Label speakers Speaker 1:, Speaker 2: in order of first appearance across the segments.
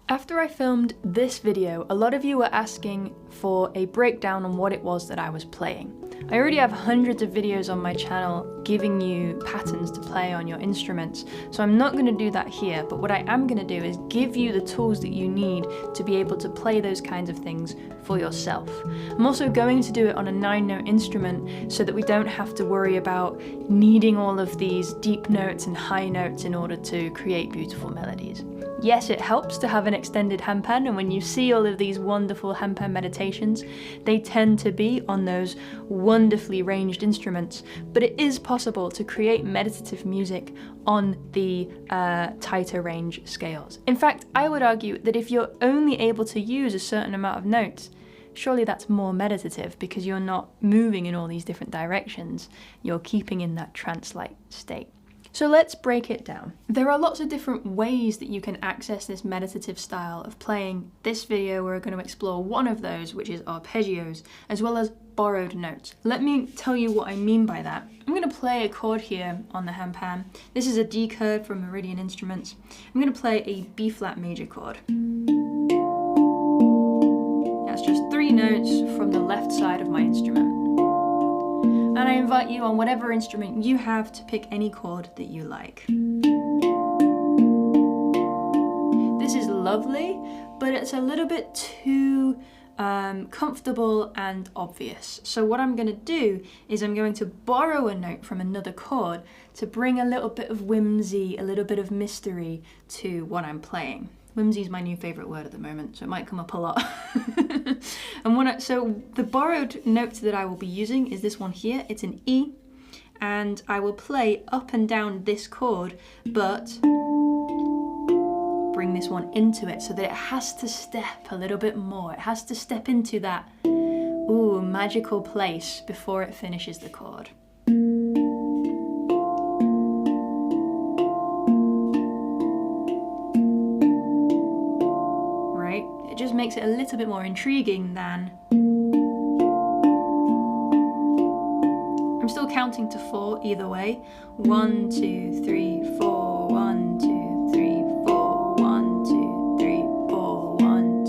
Speaker 1: After I filmed this video, a lot of you were asking for a breakdown on what it was that I was playing. I already have hundreds of videos on my channel giving you patterns to play on your instruments, so I'm not going to do that here, but what I am going to do is give you the tools that you need to be able to play those kinds of things for yourself. I'm also going to do it on a 9-note instrument so that we don't have to worry about needing all of these deep notes and high notes in order to create beautiful melodies. Yes, it helps to have an extended handpan, and when you see all of these wonderful handpan meditations, they tend to be on those wonderfully ranged instruments, but it is possible to create meditative music on the tighter range scales. In fact, I would argue that if you're only able to use a certain amount of notes, surely that's more meditative because you're not moving in all these different directions, you're keeping in that trance-like state. So let's break it down. There are lots of different ways that you can access this meditative style of playing. This video we're going to explore one of those, which is arpeggios, as well as borrowed notes. Let me tell you what I mean by that. I'm going to play a chord here on the handpan. This is a D chord from Meridian Instruments. I'm going to play a B flat major chord. That's just 3 notes from the left side of my instrument. And I invite you on whatever instrument you have to pick any chord that you like. This is lovely, but it's a little bit too comfortable and obvious. So what I'm going to do is I'm going to borrow a note from another chord to bring a little bit of whimsy, a little bit of mystery to what I'm playing. Whimsy is my new favourite word at the moment, so it might come up a lot. And so the borrowed note that I will be using is this one here. It's an E, and I will play up and down this chord, but bring this one into it so that it has to step a little bit more. It has to step into that magical place before it finishes the chord. Just makes it a little bit more intriguing than... I'm still counting to 4 either way. 1, 2, 3, 4, 1, 2, 3, 4, 1, 2, 3, 4, 1,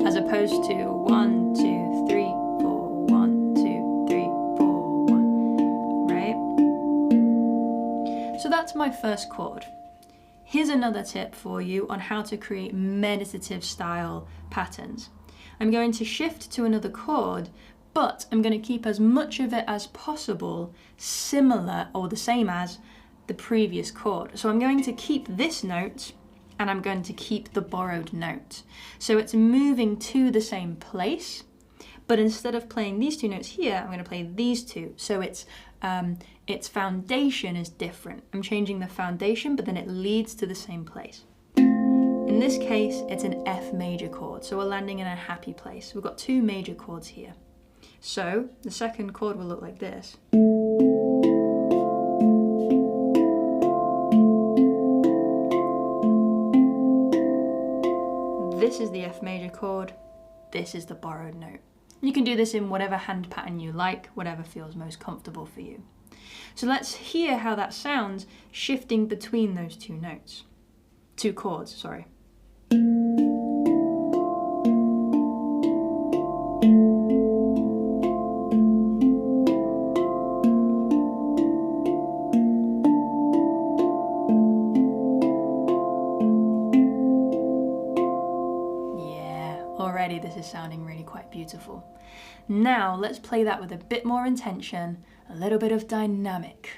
Speaker 1: 2, as opposed to 1, 2, 3, 4, 1, 2, 3, 4, 1, right? So that's my first chord. Here's another tip for you on how to create meditative style patterns. I'm going to shift to another chord, but I'm going to keep as much of it as possible similar or the same as the previous chord. So I'm going to keep this note and I'm going to keep the borrowed note. So it's moving to the same place, but instead of playing these 2 notes here, I'm going to play these 2. So its foundation is different. I'm changing the foundation, but then it leads to the same place. In this case, it's an F major chord, so we're landing in a happy place. We've got 2 major chords here. So the second chord will look like this. This is the F major chord. This is the borrowed note. You can do this in whatever hand pattern you like, whatever feels most comfortable for you. So let's hear how that sounds shifting between those 2 notes. 2 chords, sorry. Already this is sounding really quite beautiful. Now let's play that with a bit more intention, a little bit of dynamic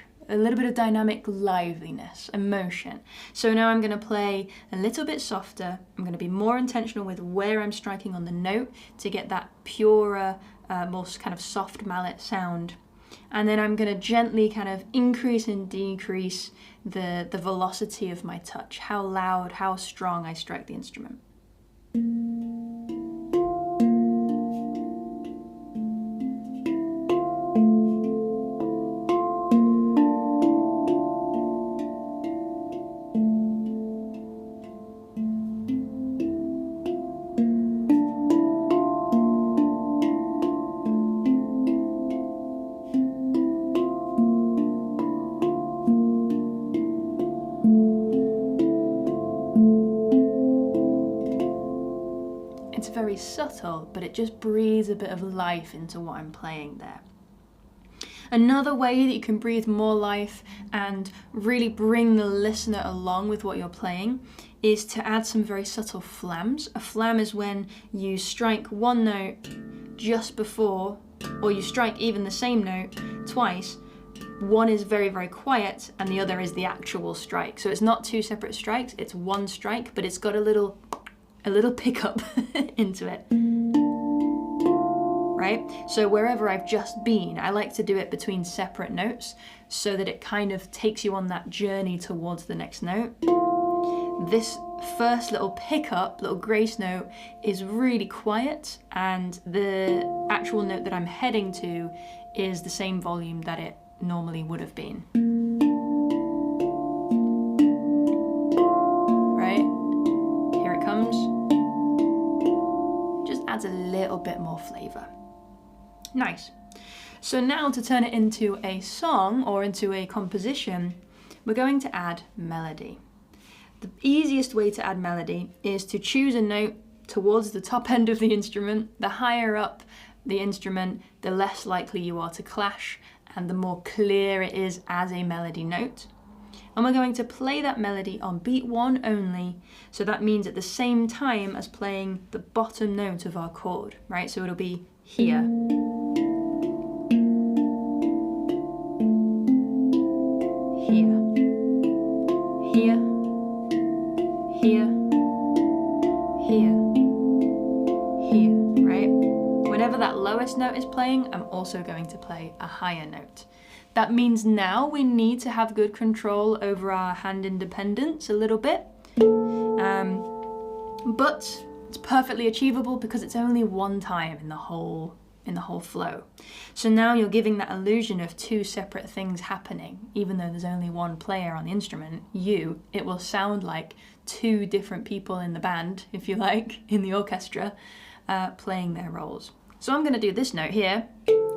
Speaker 1: liveliness, emotion. So now I'm going to play a little bit softer. I'm going to be more intentional with where I'm striking on the note to get that purer, more kind of soft mallet sound. And then I'm going to gently kind of increase and decrease the velocity of my touch, how loud, how strong I strike the instrument. It's very subtle, but it just breathes a bit of life into what I'm playing there. Another way that you can breathe more life and really bring the listener along with what you're playing is to add some very subtle flams. A flam is when you strike one note just before, or you strike even the same note twice. One is very, very quiet and the other is the actual strike. So it's not two separate strikes, it's one strike, but it's got a little pickup into it. Right? So wherever I've just been, I like to do it between separate notes so that it kind of takes you on that journey towards the next note. This first little pickup, little grace note, is really quiet, and the actual note that I'm heading to is the same volume that it normally would have been. Right? Here it comes. Just adds a little bit more flavor. Nice. So now to turn it into a song or into a composition, we're going to add melody. The easiest way to add melody is to choose a note towards the top end of the instrument. The higher up the instrument, the less likely you are to clash and the more clear it is as a melody note. And we're going to play that melody on beat 1 only, so that means at the same time as playing the bottom note of our chord, right? So it'll be here. Here. Here. Here. Here. Here, right? Whenever that lowest note is playing, I'm also going to play a higher note. That means now we need to have good control over our hand independence a little bit. But it's perfectly achievable because it's only one time in the whole flow. So now you're giving that illusion of two separate things happening, even though there's only one player on the instrument, it will sound like two different people in the band, if you like, in the orchestra, playing their roles. So I'm going to do this note here,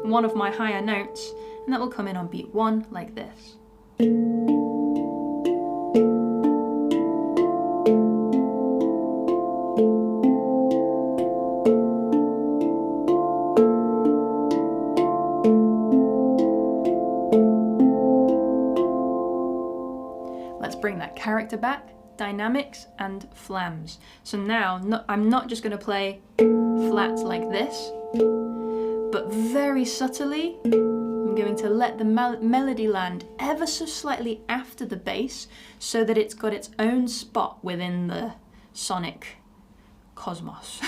Speaker 1: one of my higher notes, and that will come in on beat 1 like this. Let's bring that character back, dynamics and flams. So now I'm not just going to play flats like this, but very subtly I'm going to let the melody land ever so slightly after the bass so that it's got its own spot within the sonic cosmos.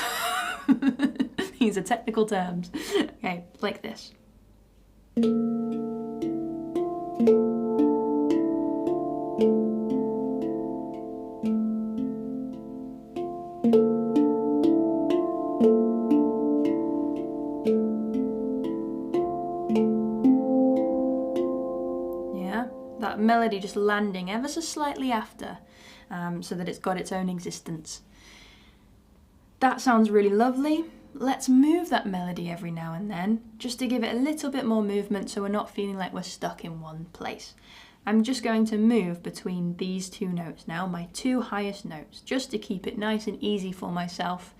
Speaker 1: These are technical terms. Okay, like this. That melody just landing ever so slightly after, so that it's got its own existence. That sounds really lovely. Let's move that melody every now and then, just to give it a little bit more movement so we're not feeling like we're stuck in one place. I'm just going to move between these two notes now, my two highest notes, just to keep it nice and easy for myself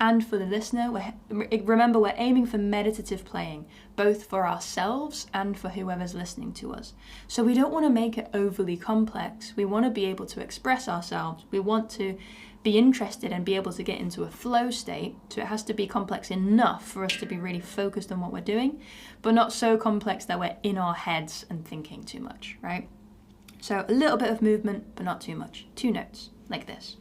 Speaker 1: and for the listener. Remember, we're aiming for meditative playing, both for ourselves and for whoever's listening to us. So we don't want to make it overly complex. We want to be able to express ourselves. We want to be interested and be able to get into a flow state. So it has to be complex enough for us to be really focused on what we're doing, but not so complex that we're in our heads and thinking too much, right? So a little bit of movement, but not too much. Two notes, like this.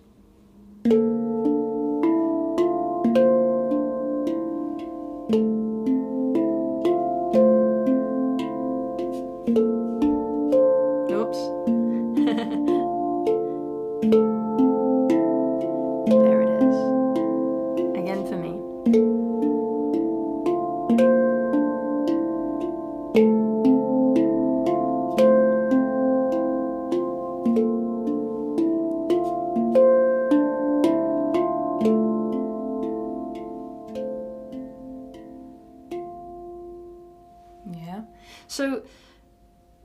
Speaker 1: So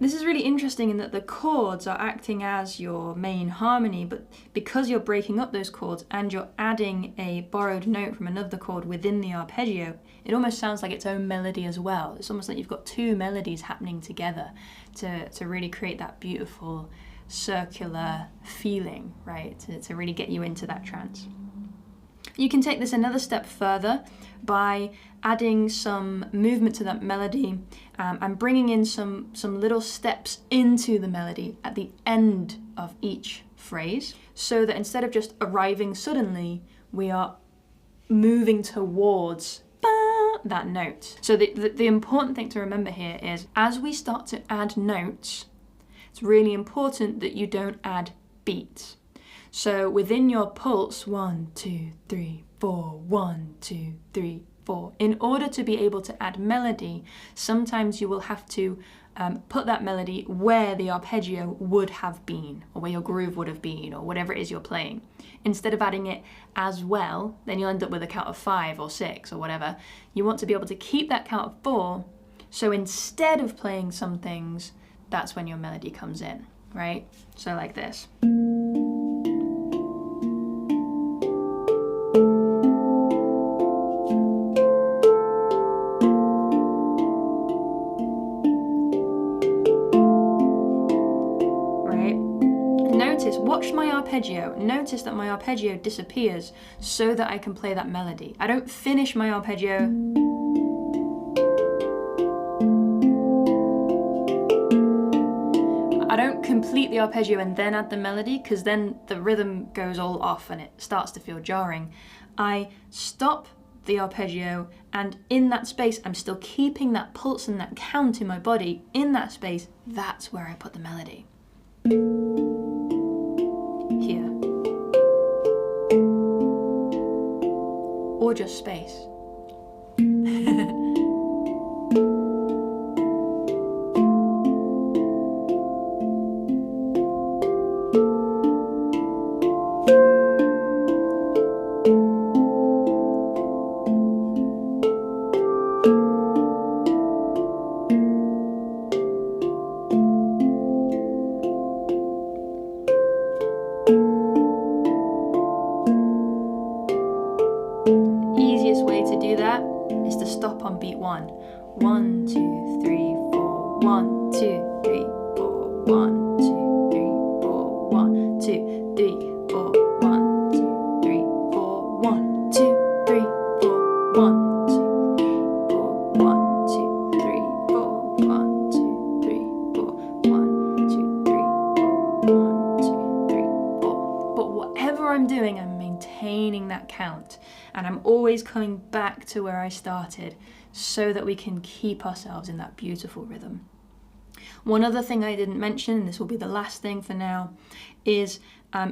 Speaker 1: This is really interesting in that the chords are acting as your main harmony, but because you're breaking up those chords and you're adding a borrowed note from another chord within the arpeggio, it almost sounds like its own melody as well. It's almost like you've got two melodies happening together to really create that beautiful circular feeling, right? To really get you into that trance. You can take this another step further by adding some movement to that melody and bringing in some little steps into the melody at the end of each phrase, so that instead of just arriving suddenly, we are moving towards that note. So the important thing to remember here is, as we start to add notes, it's really important that you don't add beats. So within your pulse, 1, 2, 3, 4, 1, 2, 3, 4. In order to be able to add melody, sometimes you will have to put that melody where the arpeggio would have been, or where your groove would have been, or whatever it is you're playing. Instead of adding it as well, then you'll end up with a count of 5 or 6 or whatever. You want to be able to keep that count of 4, so instead of playing some things, that's when your melody comes in, right? So like this. Watch my arpeggio. Notice that my arpeggio disappears so that I can play that melody. I don't finish my arpeggio. I don't complete the arpeggio and then add the melody, because then the rhythm goes all off and it starts to feel jarring. I stop the arpeggio, and in that space I'm still keeping that pulse and that count in my body. In that space, that's where I put the melody. Here. Or just space. Easiest way to do that is to stop on beat 1. 1, 2, 3, 4. 1, 2, 3, 4. 1, 2, 3, 4. 1, 2, 3, 4. 1, 2, 3, 4. 1, 2, 3, 4. 1, 2, 4. 1, 2, 3, 4. 1, 2, 3, 4. 1, 2, 3, 4. 1, 2, 3, 4. But whatever I'm doing, I'm maintaining that count. And I'm always coming back to where I started so that we can keep ourselves in that beautiful rhythm. One other thing I didn't mention, and this will be the last thing for now, is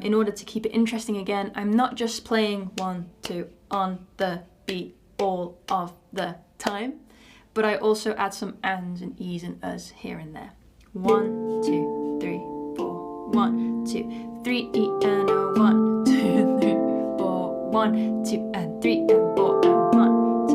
Speaker 1: in order to keep it interesting again, I'm not just playing 1, 2 on the beat all of the time, but I also add some ands and e's and us here and there. 1, 2, 3, 4. 1, 2, 3, E and a 1, 2, 3, 4. 1, 2 and 3 and 4 and 1, 2,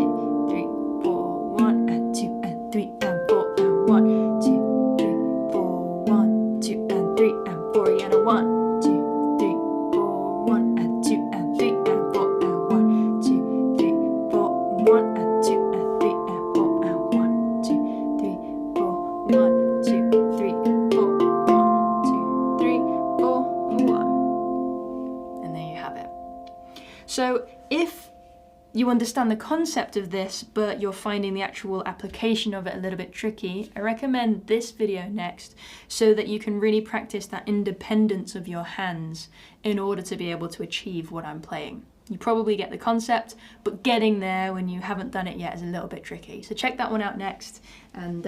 Speaker 1: 3, 4. 1 and 2 and 3 and 4 and 1, 2, 3, 4. 1, 2 and 3 and 4 and a 1, 2, 3, 4. 1 and 2 and 3 and 4 and 1, 2, 3, 4. 1 and 2 and 3 and 4 and 1, 2, 3, 4. 1, 2, 3, 4. 1, 2, 3, 4. 1. And there you have it. So if you understand the concept of this, but you're finding the actual application of it a little bit tricky, I recommend this video next so that you can really practice that independence of your hands in order to be able to achieve what I'm playing. You probably get the concept, but getting there when you haven't done it yet is a little bit tricky. So check that one out next. And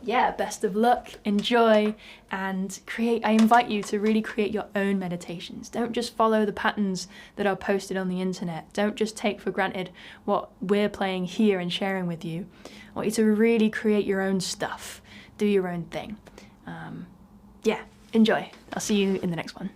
Speaker 1: yeah, best of luck, enjoy, and create. I invite you to really create your own meditations. Don't just follow the patterns that are posted on the internet. Don't just take for granted what we're playing here and sharing with you. I want you to really create your own stuff. Do your own thing. Yeah, enjoy. I'll see you in the next one.